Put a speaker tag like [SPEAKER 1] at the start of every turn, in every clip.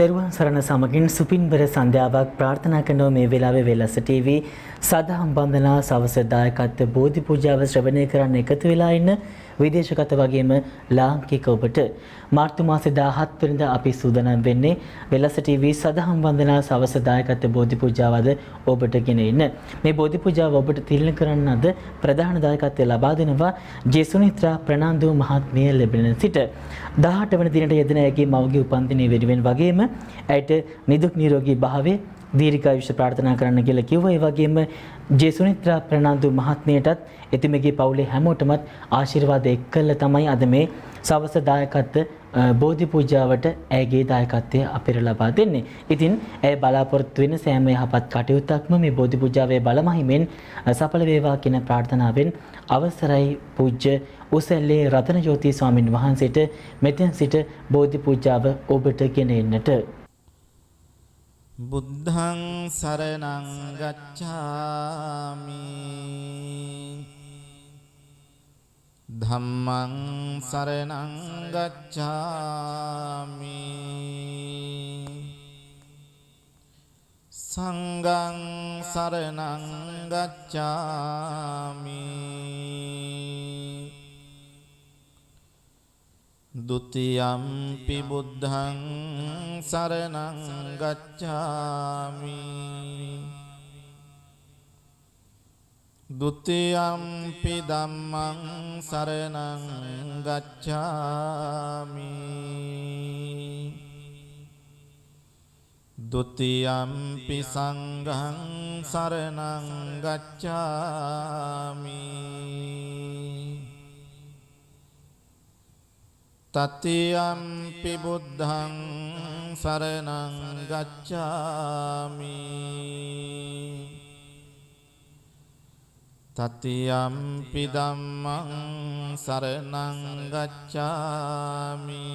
[SPEAKER 1] තෙරුවන් සරණ සමගින් සුපින්බර සන්ධ්‍යාවක් ප්‍රාර්ථනා කරනවා මේ වෙලාවේ වෙලස ටීවී සදහම් වන්දනා සවස දායකත්ව බෝධි පූජාව ශ්‍රවණය කරන්න එකතු වෙලා ඉන්න විදේශගත වගේම ලාංකික ඔබට මාර්තු මාසේ 17 වෙනිදා අපි සූදානම් වෙන්නේ වෙලස ටීවී සදහම් වන්දනා සවස දායකත්ව බෝධි පූජාවද ඔබට ගෙන ඉන්න මේ බෝධි පූජාව ඔබට තිලන කරන්න අද ප්‍රධාන දායකත්වය ලබා දෙනවා ජේසුනිත්‍රා ප්‍රනාන්දු මහත්මිය ලැබෙන සිට 18 වෙනි දිනට යෙදෙන ඇගේ මවගේ උපන්දිනය වෙනුවෙන් වගේම ඇයට නිදුක් නිරෝගී භාවය දීර්ඝායුෂ ප්‍රාර්ථනා කරන්න කියලා කිව්වා. ඒ වගේම ජේසුනිත්‍රා ප්‍රනාන්දු මහත්මියටත් එතුමගේ පවුලේ හැමෝටමත් ආශිර්වාද එක්කලා තමයි අද මේ සවස දායකත්ව බෝධි පූජාවට ඇගේ දායකත්වය අපිට ලබා දෙන්නේ. ඉතින් ඇය බලාපොරොත්තු වෙන සෑම යහපත් කටයුත්තක්ම මේ බෝධි පූජාවේ බලමහිමෙන් සඵල වේවා කියන ප්‍රාර්ථනාවෙන් අවසරයි පූජ්‍ය උසැල්ලේ රතනජෝති ස්වාමින් වහන්සේට මෙතෙන් සිට බෝධි පූජාව ඔබට ගෙන එන්නට.
[SPEAKER 2] බුද්ධං සරණං ගච්ඡාමි ධම්මං සරණං ගච්ඡාමි සංඝං සරණං ගච්ඡාමි ဒုတိယံ පි බුද්ධං සරණං ගච්ඡාමි ဒုတိယံ පි ධම්මං සරණං ගච්ඡාමි ဒုတိယံ පි සංඝං සරණං ගච්ඡාමි තතියම්පි බුද්ධං සරණං ගච්ඡාමි තතියම්පි ධම්මං සරණං ගච්ඡාමි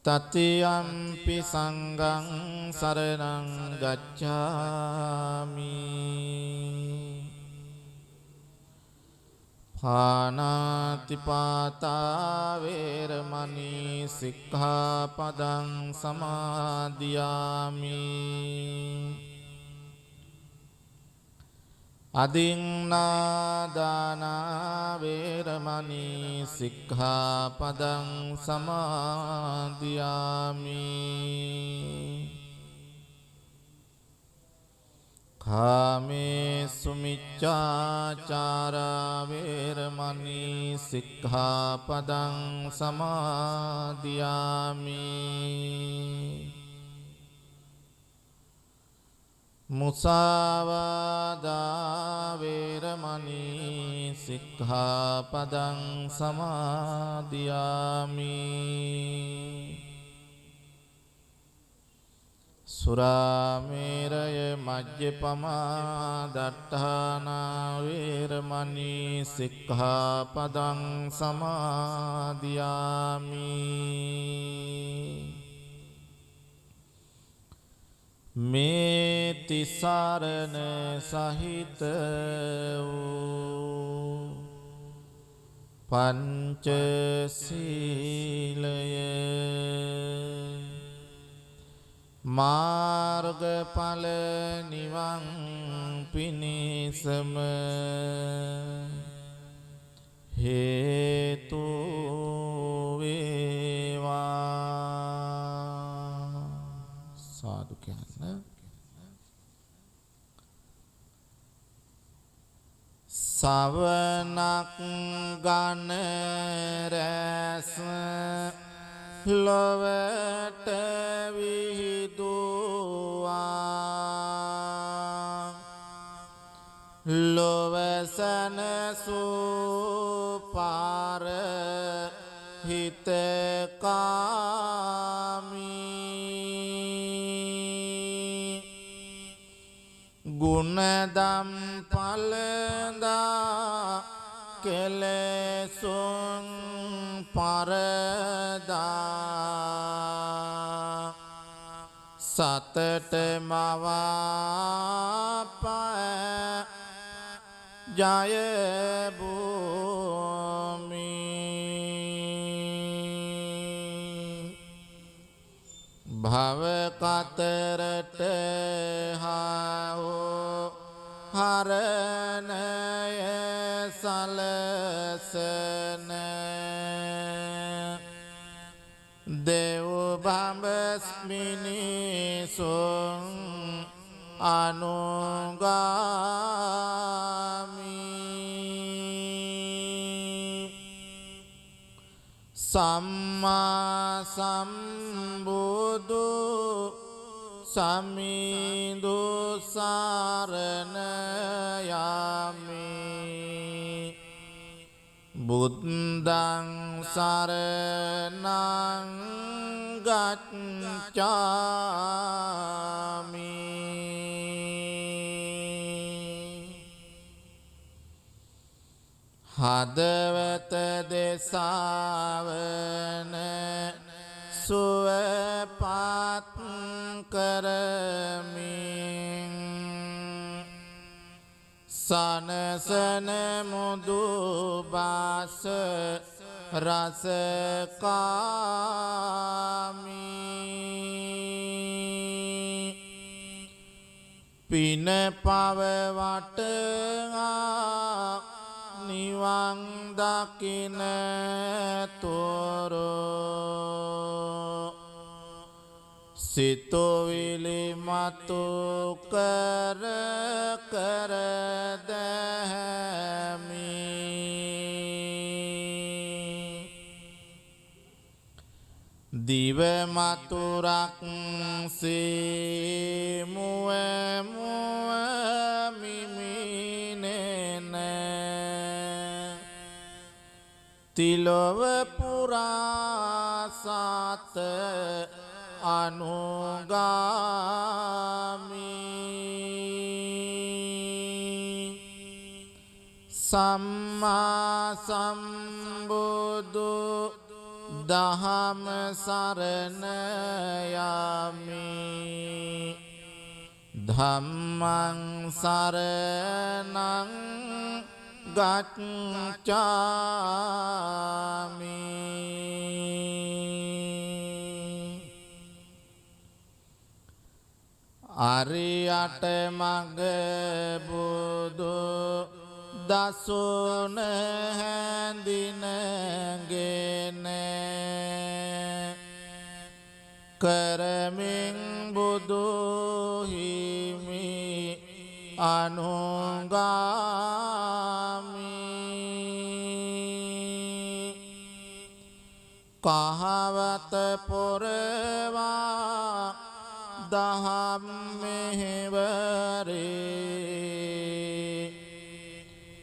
[SPEAKER 2] තතියම්පි සංඝං සරණං ගච්ඡාමි පානාතිපාතා වේරමණී සික්ඛාපදං සමාදියාමි අදින්නාදාන වේරමණී සික්ඛාපදං සමාදියාමි කාමේසු මිච්ඡාචාරා වේරමණී සික්ඛාපදං සමාදියාමි මුසාවාදා වේරමණී සික්ඛාපදං සමාදියාමි සුරාමේරය මජ්ජපමා දට්ඨානා වේරමණී සික්ඛාපදං සමාදියාමි මේ තිසරණ සහිත වූ පංචශීලය මාර්ගඵල නිවන් පිණිසම හේතු වේවා සාදු කියන්න සවනක් ගන රැස් ලොවට විහිදුවා ලොවසන සුපාර හිතකාමී ගුණදම් පලදා කෙලෙසුන් පරදා සතට මවාපය ජය භූමි භව කතරට හාවෝ හරණය සලසන දෙව් බඹස්මිනිසුන් අනුගාමී සම්මා සම්බුදු සමිඳු සරණ යමි බුද්ධං සරණං ගච්ඡාමි හදවත දෙසාවන සුවපත් කරමින් සනසන මුදු බාස රසකාමී පින පවවටා නිවන් දකින තොරෝ සිතුවිලි මතු කර කර දැමි දිව මතුරක් සේ මුව මුව මිමිනෙන තිලොව පුරා සත අනුගාමී සම්මා සම්බුදු දහම සරණ යමි ධම්මං සරණං ගච්ඡාමි අරියට මග බුදු දසුන හැඳිනගෙන කරමින් බුදු හිමි අනුගාමී කහවත පොරවා දහම් මෙහෙවරේ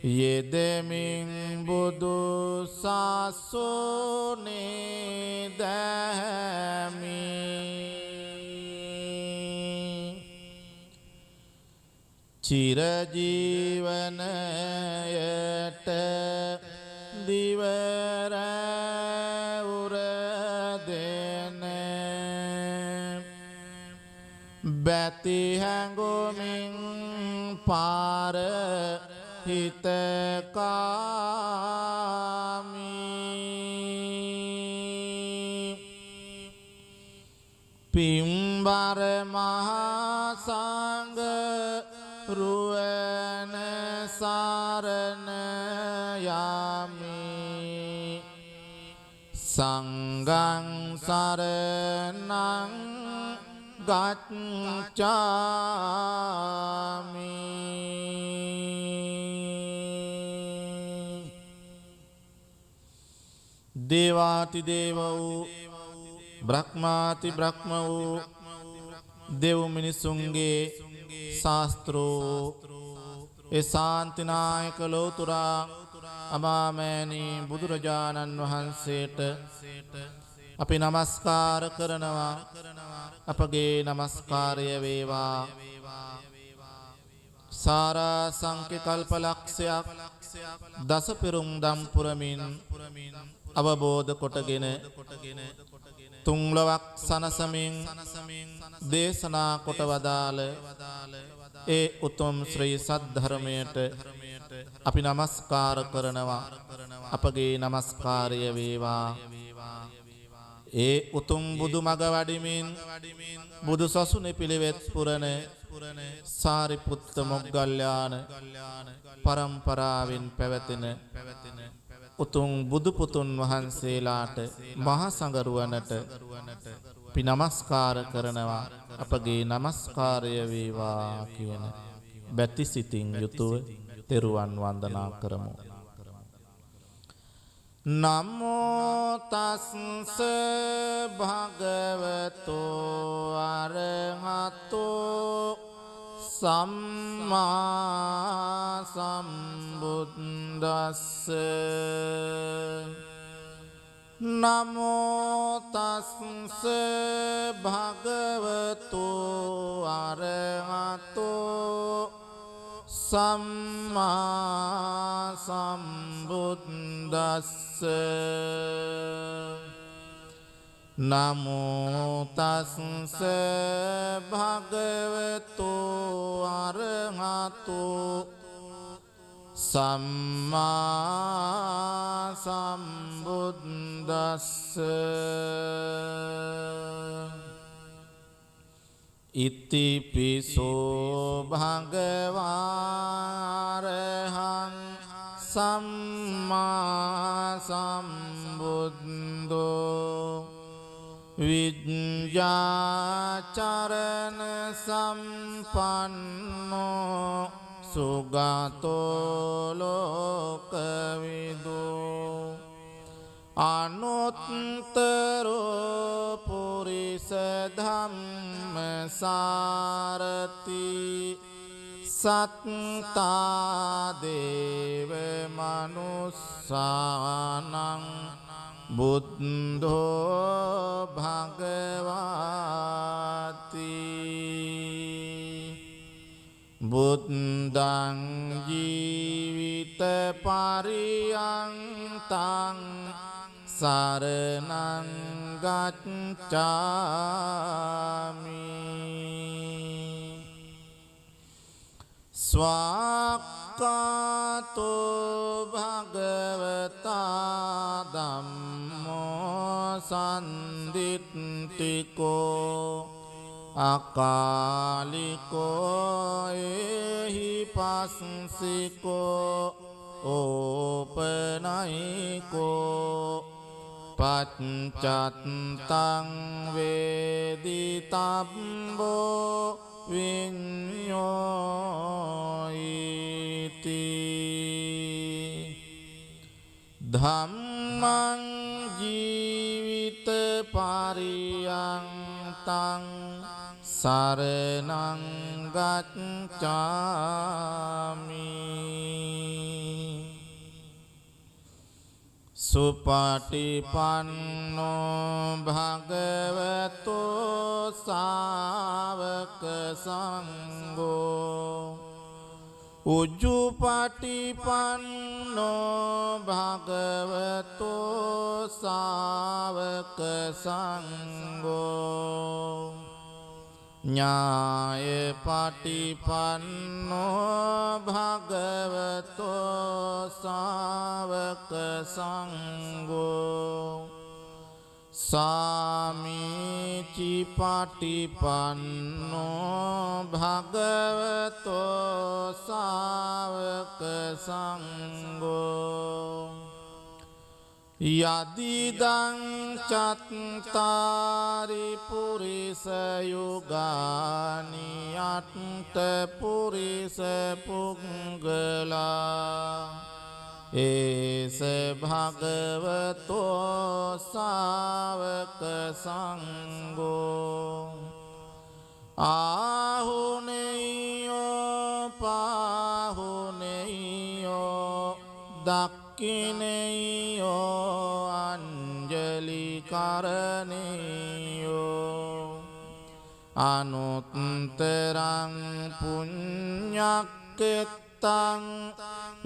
[SPEAKER 2] යෙදෙමින් බුදු සසුනේ දැමි චිරජීවනයට දිවර උර දෙන බැති හැඟුමින් පාර හිතකාමී පිම්බර මහා සංඝ රුවන සරණ යමි සංඝං සරණං ගච්ඡාමි දේවාති දේව වූ බ්‍රහ්මාති බ්‍රහ්ම වූ දෙව් මිනිසුන්ගේ ශාස්ත්‍රෝ ඒ ශාන්තිනායක ලෝතුරා අමාමෑණී බුදුරජාණන් වහන්සේට අපි නමස්කාර කරනවා අපගේ නමස්කාරය වේවා සාරා සංඛ්‍ය කල්ප ලක්ෂයක් දස පෙරුම් දම් පුරමින් අවබෝධ කොටගෙන තුන්ලොවක් සනසමින් දේශනා කොට වදාළ ඒ උතුම් ශ්‍රී සද්ධර්මයට අපි නමස්කාර කරනවා අපගේ නමස්කාරය වේවා ඒ උතුම් බුදු මග වඩිමින් බුදු සසුනේ පිළිවෙත් පුරන සාරිපුත්ත මොග්ගල්ලාන පරම්පරාවෙන් පැවතෙන උතුම් බුදු පුතුන් වහන්සේලාට මහා සංඝරුවනට අපි නමස්කාර කරනවා. අපගේ නමස්කාරය වේවා කියන බැති සිතින් යුතුව තෙරුවන් වන්දනා කරමු. නමෝ තස්ස භගවතෝ අරහතෝ සම්මා සම්බුද්දස්ස. නමෝ තස්ස භගවතෝ අරහතෝ සම්මා සම්බුද්දස්ස. නමෝ තස්ස භගවතෝ අරහතෝ සම්මා සම්බුද්දස්ස. ඉතිපිසෝ භගවාරහං සම්මා සම්බුද්ධෝ විඤ්ඤාචරණ සම්පන්නෝ සුගතෝ ලෝකවිදෝ අනුත්තරෝ පුරිස ධම්මසාරති සත්තා දේව මනුස්සානං බුද්ධෝ භගවාති. බුද්ධං ජීවිත පරියන්තං සරණං ගච්ඡාමි. ස්වාක්ඛාතෝ භගවතා ධම්මෝ සම්දිත්තිකෝ අකාලිකෝ එහි පස්සිකෝ ඕපනයිකෝ පච්චත්තං වේදිතබ්බෝ විඤ්ඤෝයිති. ධම්මං ජීවිත පරියන්තං සරණං ගච්ඡාමි. සුපටිපන්නෝ භගවතෝ සාවක සංඝෝ උජ්ජුපටිපන්නෝ භගවතෝ සාවක සංඝෝ ඥාය පටිපන්නෝ භගවතෝ සාවක සංඝෝ සාමීචි පටිපන්නෝ භගවතෝ සාවක සංඝෝ යදිදං චත්තාරි පුරිස යුගානි අට්ඨ පුරිස පුංගලා ඒස භගවතෝ සාවක සංඝෝ ආහුනේයෝ පාහුනේයෝ දක්ඛිනේයෝ අංජලි කරණේයෝ අනුත්තරං පුඤ්ඤක්ඛෙත්තං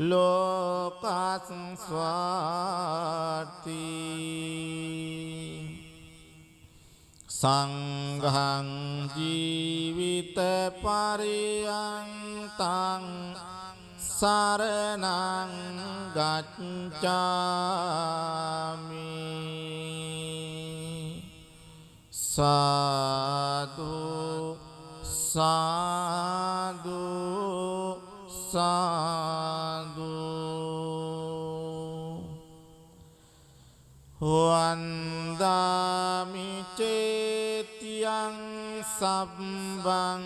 [SPEAKER 2] ලෝකස්වාති. සංඝං ජීවිත පරියන්තං සරණං ගච්ඡාමි. සාදු සාදු සාදු වන්දාමි චේතියං සබ්බං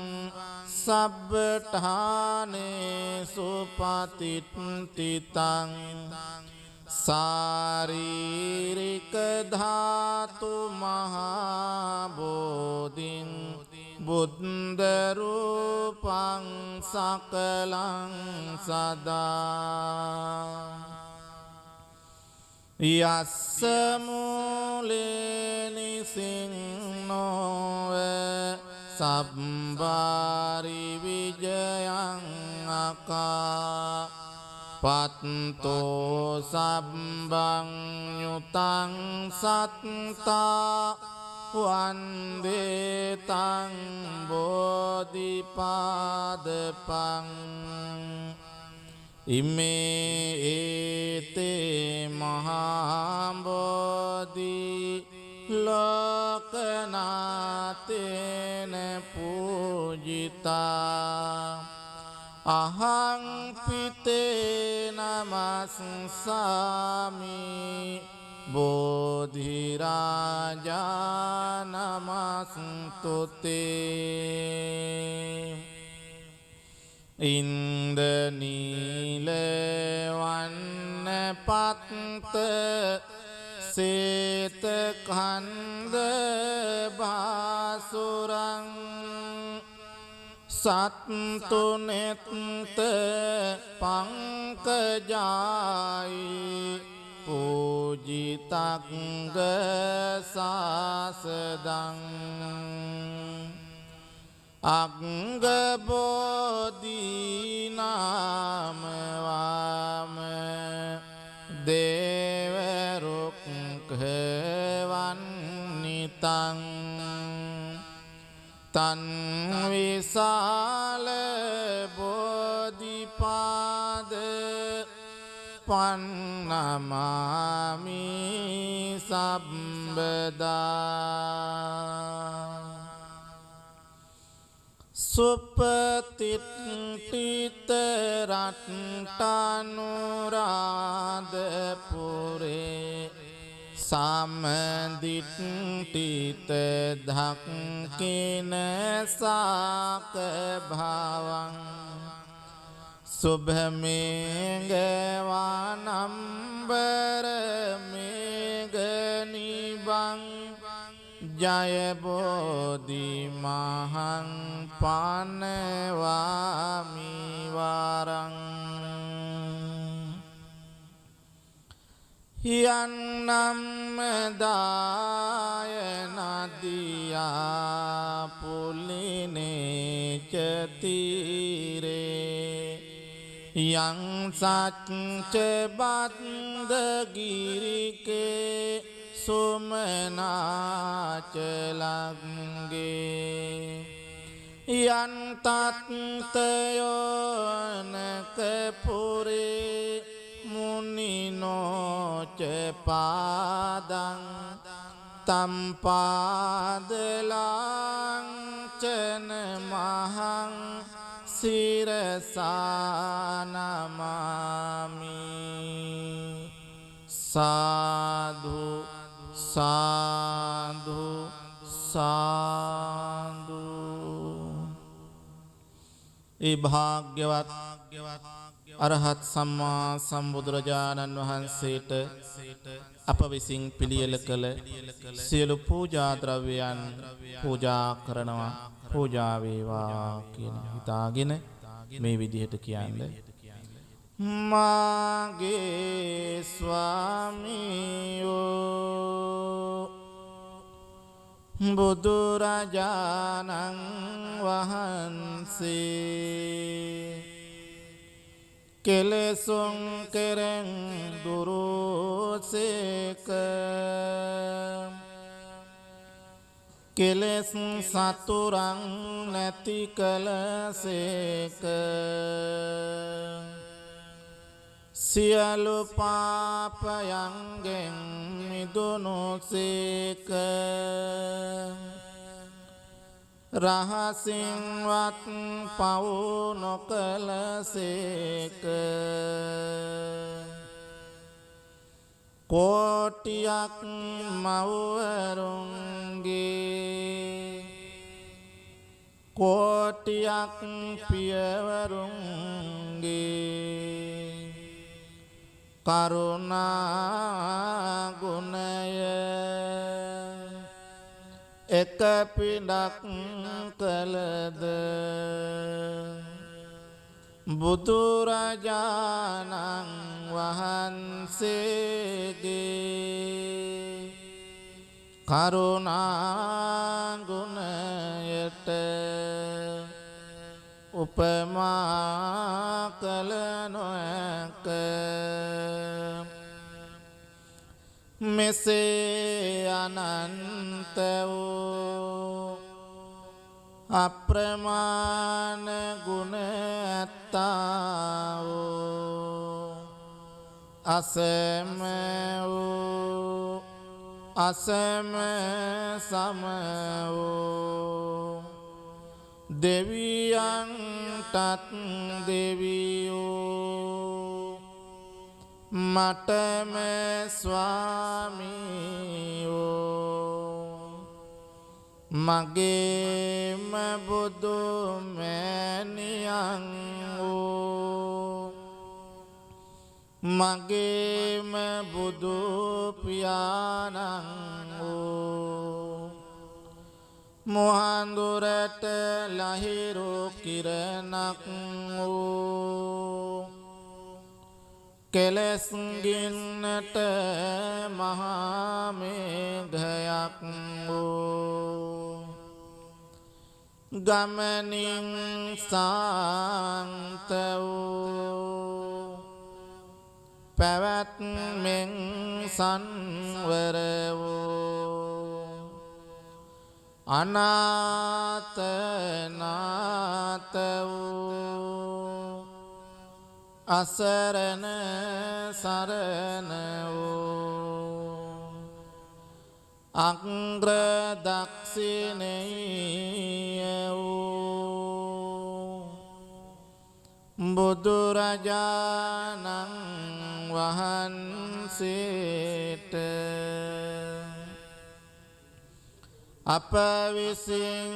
[SPEAKER 2] සබ්බඨානේ සුපතිට්ඨිතං සාරීරික ධාතු මහා බෝධින් බුද්ධ රූපං සකලං සදා යස්ස මූලේ නිසින්නෝ සබ්බාරි විජයං අකා පත්තෝ සබ්බං යුතං සත්තා වන්දේ තං බෝධිපාදපං ඉමේ ඒතේ මහා බෝධි ලෝකනාතේන පූජිතා අහං පිතේ නමස්සාමි බෝධි රාජා නමස්තුතේ ඉන්දනීල වන්න පත්ත සේත කන්ද බාසුරං සත්තුනෙත්ත පංකජායි පූජිතංග සාසදං අංගබෝධීනාමවාම දේවරුක්ඛවන්නිතං තන් විසාල බෝධිපාද පන්නමාමි සම්බදා සුපතිට්ඨිත රට්ටනුරාධපුරේ සමදිට්ඨිත ධක්ඛින සාක භවං සුභමේඝවානම්බර මේඝනිබං ජය බෝධි මහං පනවාමි වරං යන්නම් දායනදියා පුලිනේ චතිරේ යං සච්ච බද්දගිරිකේ සුමනාචලංගේ යන් තත්තයෝනක පුරේ මුනිනෝච පාදං තම්පාදලාංචන මහං සිරසානමාමි සාදු සාදු සාදු ඒ භාග්‍යවත් අරහත් සම්මා සම්බුදුරජාණන් වහන්සේට අප විසින් පිළියෙල කළ සියලු පූජා ද්‍රව්‍යයන් පූජා කරනවා පූජා වේවා කියන හිතාගෙන මේ විදිහට කියන්නේ මාගේ ස්වාමියෝ බුදුරජාණන් වහන්සේ කෙලෙසුන් කෙරෙන් දුරුසේක කෙලෙස් සතුරන් නැති කලසේක සියලු පාපයන්ගෙන් මිදුණුසේක රහසින්වත් පව් නොකලසේක කෝටියක් මව්වරුන්ගේ කෝටියක් පියවරුන්ගේ කරුණා ගුණය එක පිඩක් කළද බුදුරජාණන් වහන්සේගේ කරුණා ගුණයට උපමා කළ නොහැක මෙසේ අනන්ත වූ අප්‍රමාණ ගුණ ඇත්තා වූ අසම වූ අසම සම වූ දෙවියන්ටත් දෙවියෝ මටම ස්වාමියෝ මගේම බුදු මෑණියන් වූ මගේම බුදු පියාණන් වූ මුහඳුරට ලහිරු කිරණක් වූ කෙලස් ගින්නට මහා මේඝයක් වූ ගමනින් සාන්ත වූ පැවැත්මෙන් සංවර වූ අනාථ නාථ වූ අසරණ සරණ වූ අග්‍ර දක්ෂිණේය වූ බුදුරජාණන් වහන්සේට අප විසින්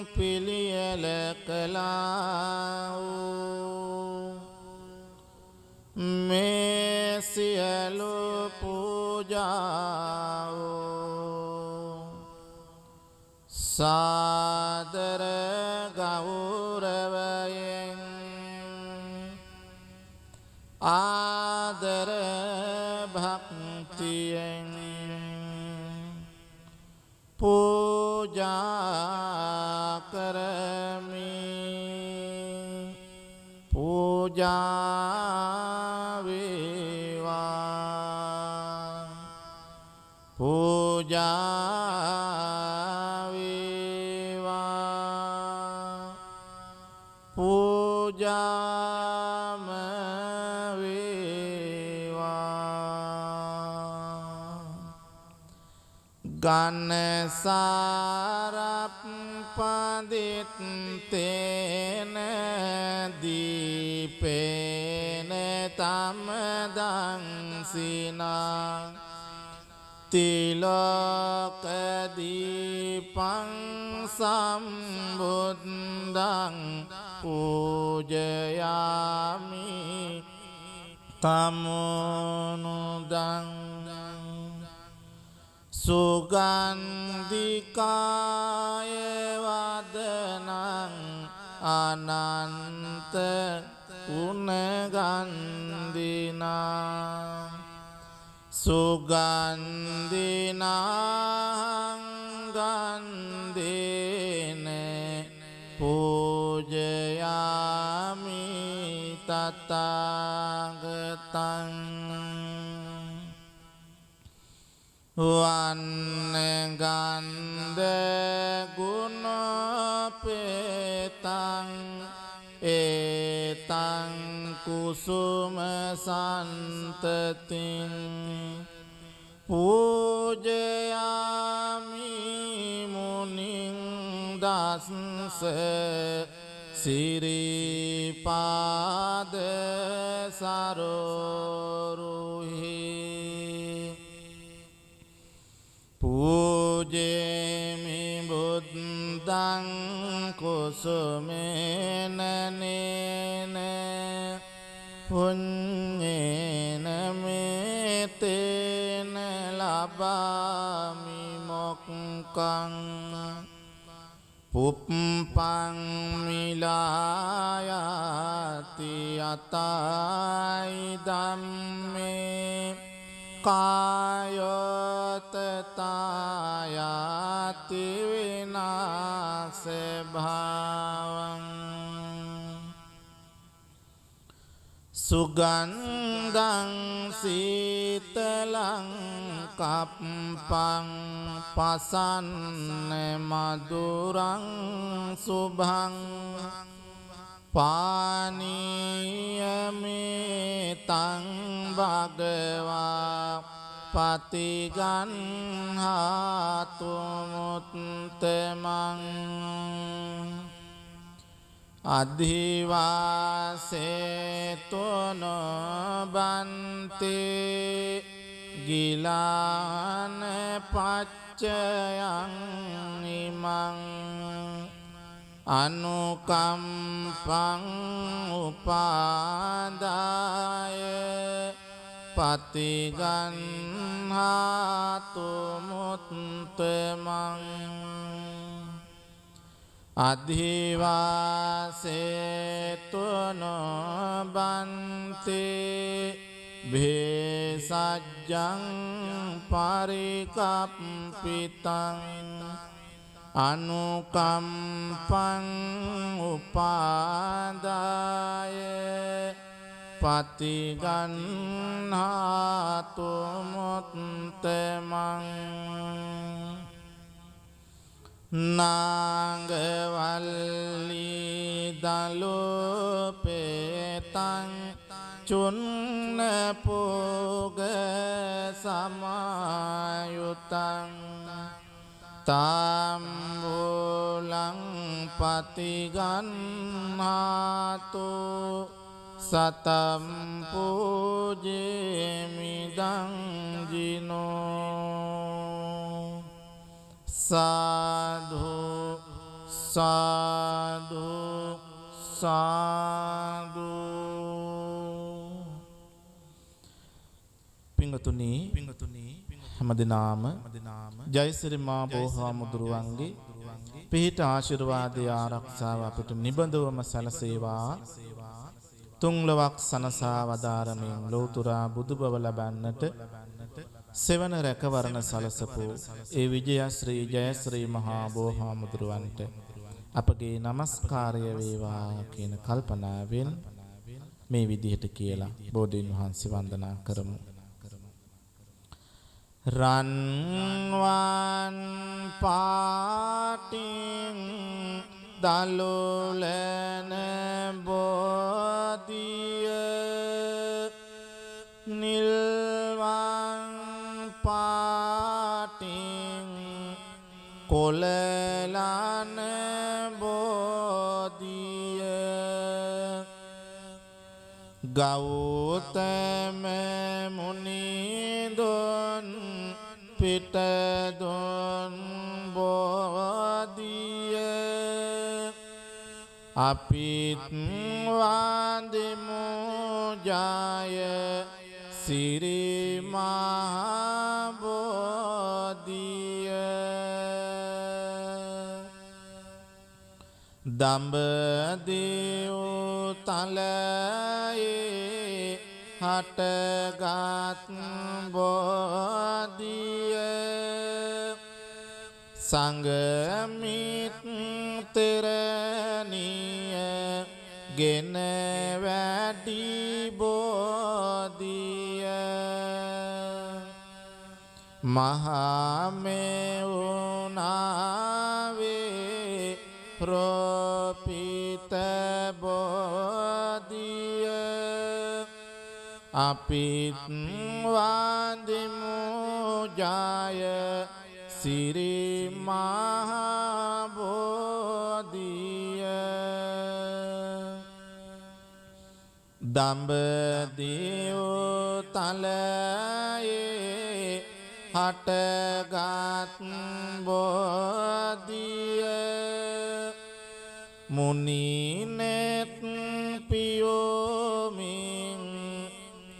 [SPEAKER 2] පිළියෙල කළා වූ මේ සියලු පූජාව සාදර ගෞරවයෙන් ආදර භක්තියෙන් පූජා කරමි පූජා වේවා පූජා වේවා පූජාම ගන්නසාරප් පදිත්තේන දීපේන තමදංසිනා තිලෝක දීපං සම්බුද්ධං පූජයාමි තමෝනුදං සුගන්ධිකාය වදනං අනන්ත ගුණගන්ධිනා සුගන්ධිනාං ගන්ධේන පූජයාමි තථාගතං වන්නගන්ධ ගුණපේතං ඒතං කුසුම සන්තතින් පූජයාමි මුනිං දස වස්ස සිරිපාද සරෝරුහි පූජේමි බුද්ධං කුසුමේන නේන පුඤ්ඤේන මේතේන ලබාමි මොක්ඛං පුප්පං මිලායති අතයි ධම්මේ කායතතායති විනාශ භාවං සුගන්ධං සීතලං කප්පං පසන්න මధుරං සුභං පානීයමෙතං භගවා පතිගන්හාතු මුත්තමං අධිවාසේතොන බන්තේ ගිලාන පච්චයං ඉමං අනුකම්පං උපාදාය පතිගන්හාතු මුත්තමං අධිවාසේතුන බන්තේ භේසජ්ජං පරිකප්පිතං අනුකම්පං උපාදාය පතිගන්හාතු මුත්තමං නාගවල්ලී දලුපේතං චුන්න පෝග සමායුතං තාම්බුලං පතිගන්හාතු සතම් පූජේමිදං ජිනෝ සාධු සාධු සාධු පිංගතුනි හැමදෙනාම ජයසිරි මා බෝහාමුදුරුවන්ගේ පිහිට ආශිර්වාදය ආරක්ෂාව අපට නිබඳවම සැලසේවා තුන්ලොවක් සනසා වදාරමින් ලෝතුරා බුදුබව ලබන්නට සෙවන රැකවරණ සලසපු ඒ විජයශ්‍රී ජයශ්‍රී මහා බෝහාමුදුරුවන්ට අපගේ නමස්කාරය වේවා කියන කල්පනාවෙන් මේ විදිහට කියලා බෝධීන් වහන්සේ වන්දනා කරමු. රන්වන් පාටින් දලුලන බෝධිය නිල්වන් පාටින් කොලලන බෝධිය ගෞතම මුනිදොන් පිටදොන් බෝධිය අපිත් වන්දිමු ජය සිරි මහා බෝධිය දඹදිව් තලයේ හටගත් බෝධිය සංගමිත්තරණිය ගෙන වැඩි බෝධිය මහමෙවුනාවේ ප්‍රෝපිත බෝධිය අපිත් වන්දිමු ජය සිරි මහා බෝධිය දඹදිව තලයේ හටගත් බෝධිය මුනිනෙත් පියෝමින්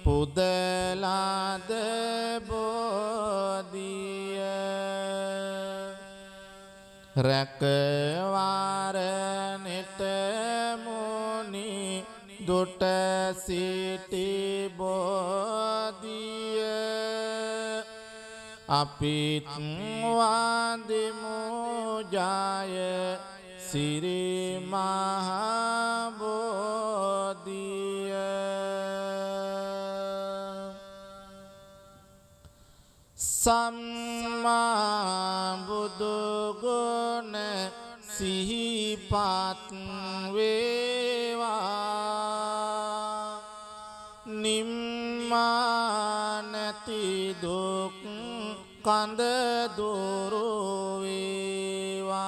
[SPEAKER 2] පුදලාද බෝධිය රැකවාරනෙට මුනි දුට සිටි බෝධිය අපිත් වන්දිමු ජය සිරි මහා බෝධිය සම්මා බුදු ගුණ සිහිපත් වේවා නිම්මා නැති දුක් කඳ දුරු වේවා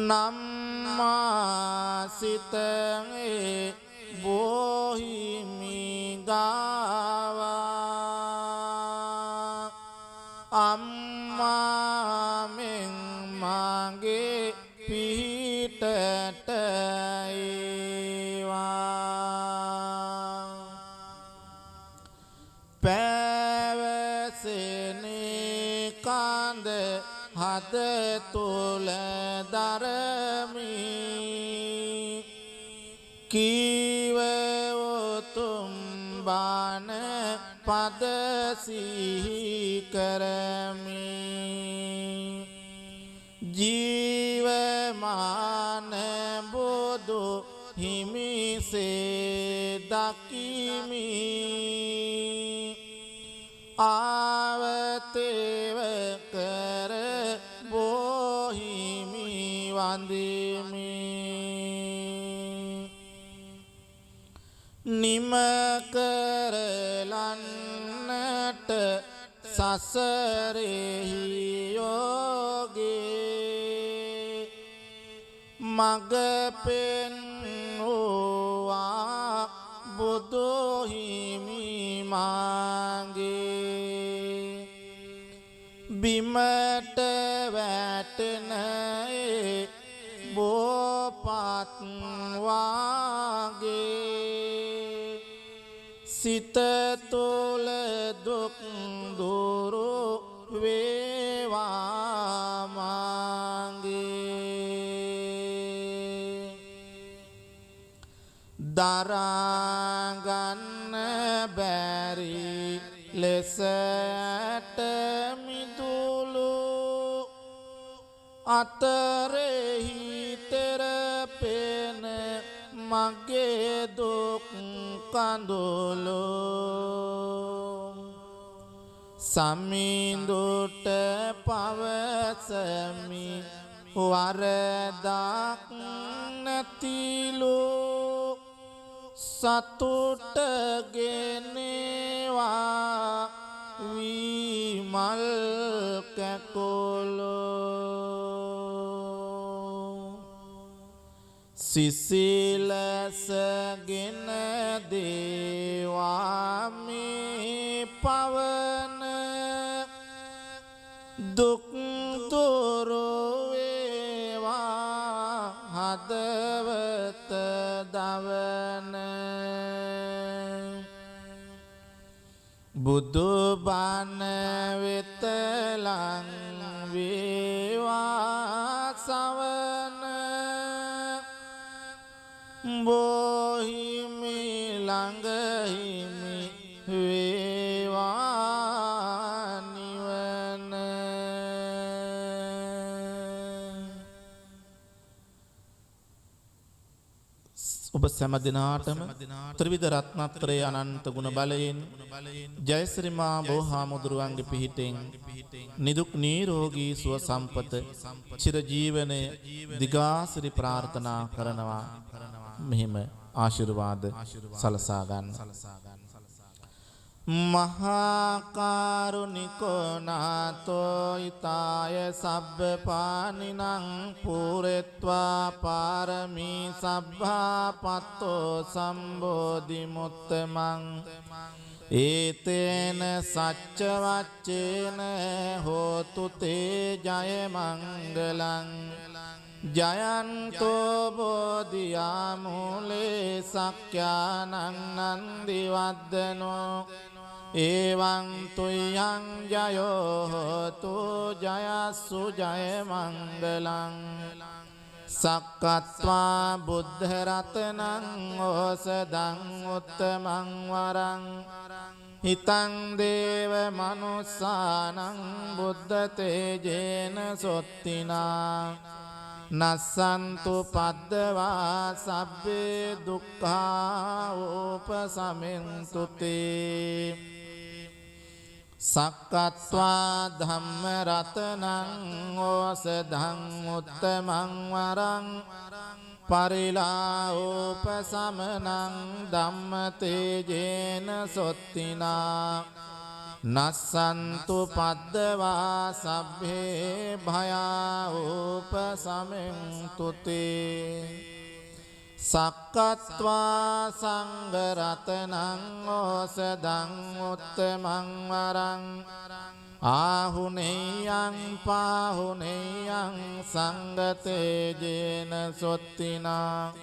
[SPEAKER 2] නම්මා සිතේ බොහිමි ගාවා අම්මා මෙන් මගේ පිහිටට ඒවා පැවසෙනේ කඳ හද තුල දරමි කීව උතුම් බණ පද සිහි කරමි ජීවමාන බුදු හිමිසේ දකිමි ආවතේව කර බොහිමි වන්දිමි නිම කරලන්නට සසරෙහි යෝගේ මග පෙන්වුවා බුදු හිමි මාගේ බිමට වැටෙන බෝපත් වාගේ සිත තුළ දුක් දුරු වේවා මාගේ දරාගන්න බැරි ලෙසට මිදුළු අතරෙහි තෙරපෙන මගේ දුක් කඳුළු සමිඳුට පවසමි වරදක් නැතිලු සතුට ගෙනවා විමල් කැකොළු සිසිලසගෙන දේවා මේ පවන දුක් දුරු වේවා හදවත දවන බුදු බණ වෙත ලං වේවා සවන බොහිමි ළඟහිමි වේවා නිවන ඔබ සෑම දිනාටම ත්‍රිවිධ රත්නත්‍රයේ අනන්ත ගුණ බලයෙන් ජයශ්‍රී මා බෝහාමුදුරුවන්ගේ පිහිටෙන් නිදුක් නිරෝගී සුව සම්පත චිර ජීවනය දිගාසිරි ප්‍රාර්ථනා කරනවා මෙහිම ආශිර්වාද සලසා ගන්න මහාකාරුණිකෝ නාතෝ ඊතාය සබ්බ පානිනං පූරෙත්වා පාරමී සබ්බා පත්තෝ සම්බෝධි මුත්තමං ඒතේන සච්ච වච්චේන හෝතු තේ ජය මංගලං ජයන්තෝ බෝධියා මූලේ සක්ඛ්‍යානං නන්දි වද්දනෝ එවං තුයං ජයෝ හෝතු ජයස්සු ජය මංගලං සක්කත්වා බුද්ධ රතනං ඕසදං උත්තමං වරං හිතං දේව මනුස්සානං බුද්ධ තේජේන සොත්තිනා නස්සන්තු පද්දවා සබ්බේ දුක්ඛා උපසමින්තු තේ සක්කත්වා ධම්ම රතනං ඕසදං උත්තමං වරං පරිලා උපසමනං ධම්ම තේජේන සොත්තිනා නස්සන්තු පද්දවා සබ්බේ භයා උපසමින්තු තේ සක්කත්වා සංඝ රතනං ඕසදං උත්තමං වරං ආහුනේයං පාහුනේයං සංඝ තේජේන සොත්තිනා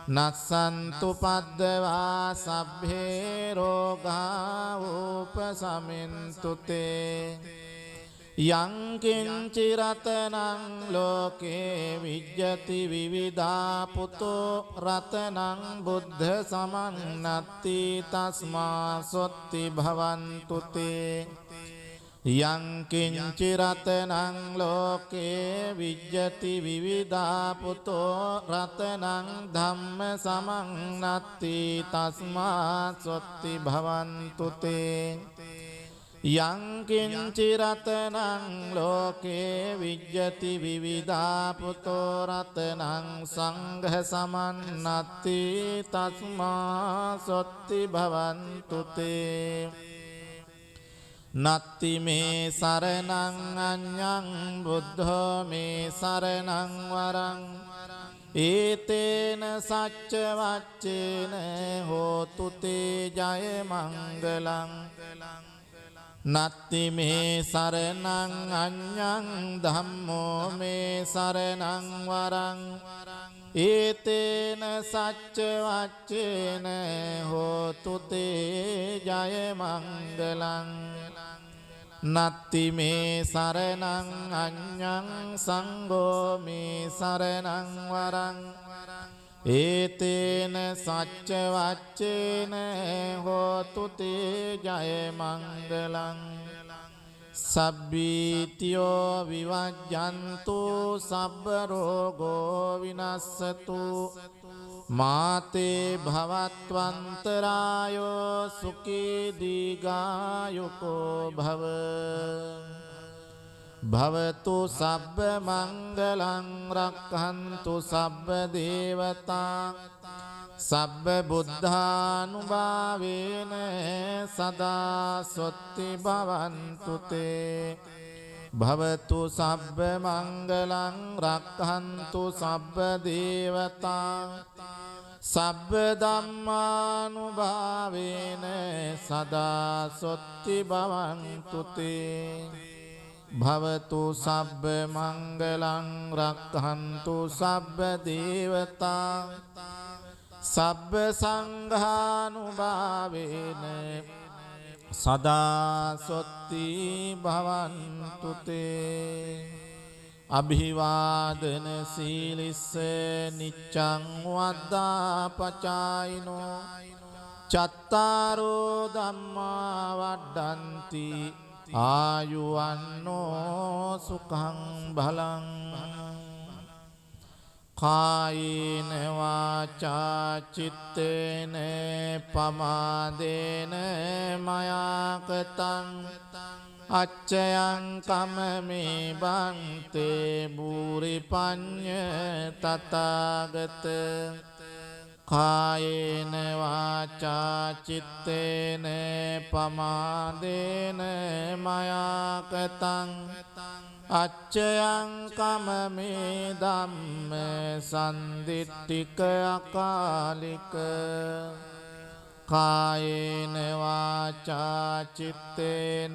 [SPEAKER 2] නස්සන්තු පද්දවා සබ්බේ රෝගා උපසමින්තු තේ යං කිංචි රතනං ලෝකේ විජ්ජති විවිධා පුතෝ රතනං බුද්ධ සමන්නත්ති තස්මා සොත්ති භවන්තු තේ යං කිංචි රතනං ලෝකේ විජ්ජති විවිධා පුතෝ රතනං ධම්ම සමන්නත්ති තස්මා සොත්ති භවන්තු තේ යං කිංචි රතනං ලෝකේ විජ්ජති විවිධා පුතෝ රතනං සංඝ සමන්නත්ති තස්මා සොත්ති භවන්තු තේ නත්ති මේ සරණං අඤ්ඤං බුද්ධෝ මේ සරණං වරං ඒතේන සච්ච වච්චේන හෝතු තේ ජය මංගලං නත්ති මේ සරණං අඤ්ඤං ධම්මෝ මේ සරණං වරං ඒතේන සච්ච වච්චේන හෝතු තේ ජය මංගලං නත්ති මේ සරණං අඤ්ඤං සංඝෝ මේ සරණං වරං ඒතේන සච්ච වච්චේන හෝතු තේ ජය මංගලං සබ්බීතියෝ විවජ්ජන්තු සබ්බ රෝගෝ විනස්සතු මාතේ භවත්වන්තරායෝ සුඛී දීඝායුකෝ භව භවතු සබ්බ මංගලං රක්ඛන්තු සබ්බ දේවතා සබ්බ බුද්ධානුභාවේන සදා සොත්ති භවන්තු තේ භවතු සබ්බ මංගලං රක්ඛන්තු සබ්බ දේවතා සබ්බ ධම්මානුභාවේන සදා සොත්ති භවන්තු තේ භවතු සබ්බ මංගලං රක්ඛන්තු සබ්බ දේවතා සබ්බ සංඝානුභාවේන සදා සොත්ති භවන්තු තේ අභිවාදන සීලිස්ස නිච්ඡං වද්දාපචායිනෝ චත්තාරෝ ධම්මා වඩ්ඩන්ති ආයුවන්නෝ සුඛං බලං කායේන වාචා චිත්තේන පමාදේන මයා කතං අච්චයං කමමේ බන්තේ බුරි පඤ්ඤ තථාගත කායේන වාචා චිත්තේන පමාදේන මයාකතං අච්චයං කමමේ ධම්ම සන්දිට්ඨික අකාලික කායේන වාචා චිත්තේන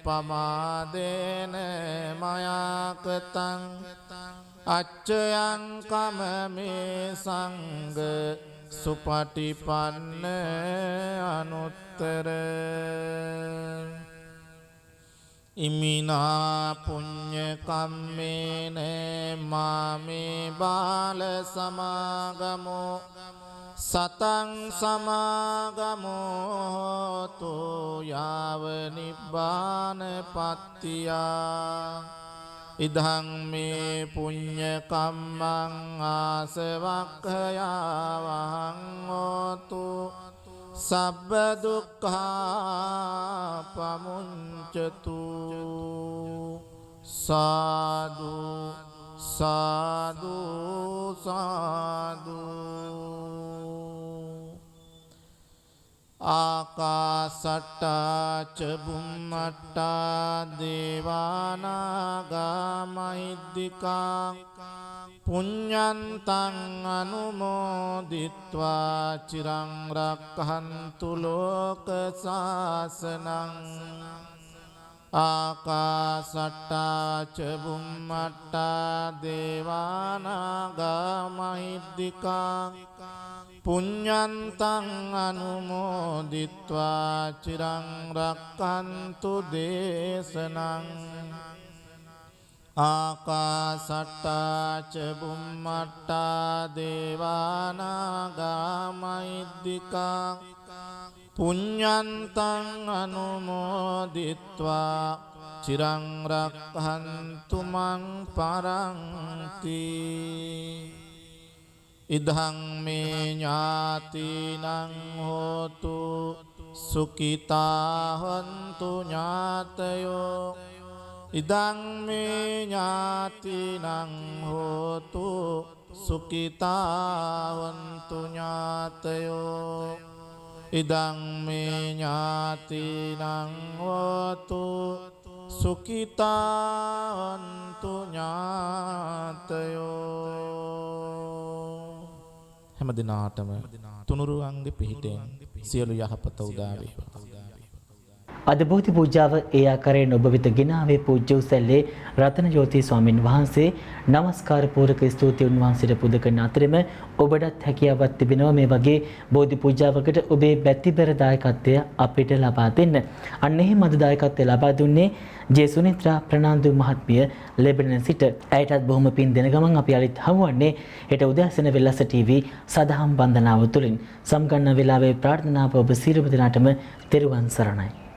[SPEAKER 2] පමාදේන මයාකතං අච්චයං කමමේ සංඝ සුපටිපන්න අනුත්තර ඉමිනා පුඤ්ඤ කම්මේන මාමේ බාල සමාගමෝ සතං සමාගමෝ තු යාව නිබ්බාන පත්තියා ඉදං මේ පුඤ්ඤ කම්මං ආසවක්ඛයාවහං හෝතු සබ්බ දුක්ඛා පමුඤ්චතු සාදු සාදු සාදු ආකාසට්ටා ච බුම්මට්ටා දේවානාගා මහිද්దికා පුඤ්ඤන්තං අනුමෝදිත්වා චිරං රක්ඛන්තු ලෝක සාසනං ආකාසට්ටා ච බුම්මට්ටා දේවානාගා මහිද්దికා පුඤ්ඤන්තං අනුමෝදිත්වා චිරං රක්ඛන්තු දේශනං ආකාසට්ටා ච බුම්මට්ටා දේවානාගා මහිද්దికා පුඤ්ඤන්තං අනුමෝදිත්වා චිරං රක්ඛන්තු මං පරන්ති ඉදං මේ ඥාතිනං හෝතු සුඛිතා හොන්තු ඥාතයෝ ඉදං මේ ඥාතිනං හෝතු සුඛිතා හොන්තු ඥාතයෝ ඉදං මේ ඥාතිනං හෝතු සුඛිතා හොන්තු ඥාතයෝ හැම දිනාටම තුනුරුවන්ගේ පිහිටෙන් සියලු යහපත උදා වේවා.
[SPEAKER 1] අද බෝධි පූජාව ඒ ආකාරයෙන් ඔබ වෙත ගෙනාවේ පූජ්‍ය උසැල්ලේ රතනජෝති ස්වාමින් වහන්සේ. නමස්කාර පූරක ස්තුති උන්වහන්සේට පුද කරන අතරම ඔබටත් හැකියාවක් තිබෙනවා මේ වගේ බෝධි පූජාවකට ඔබේ බැතිබර දායකත්වය අපිට ලබා දෙන්න. අන්න එහෙම අද දායකත්වය ලබා දුන්නේ ජේ සුනිත්‍රා ප්‍රනාන්දු මහත්මිය ලෙබනන් සිට. ඇයටත් බොහොම පින් දෙන ගමන් අපි අලිත් හමුවන්නේ හෙට උදෑසන වෙල්ලස්ස ටීවී සදහම් වන්දනාව තුලින්. සම්ගන්න වේලාවේ ප්‍රාර්ථනාව ඔබ සියලුම දෙනාටම තෙරුවන් සරණයි.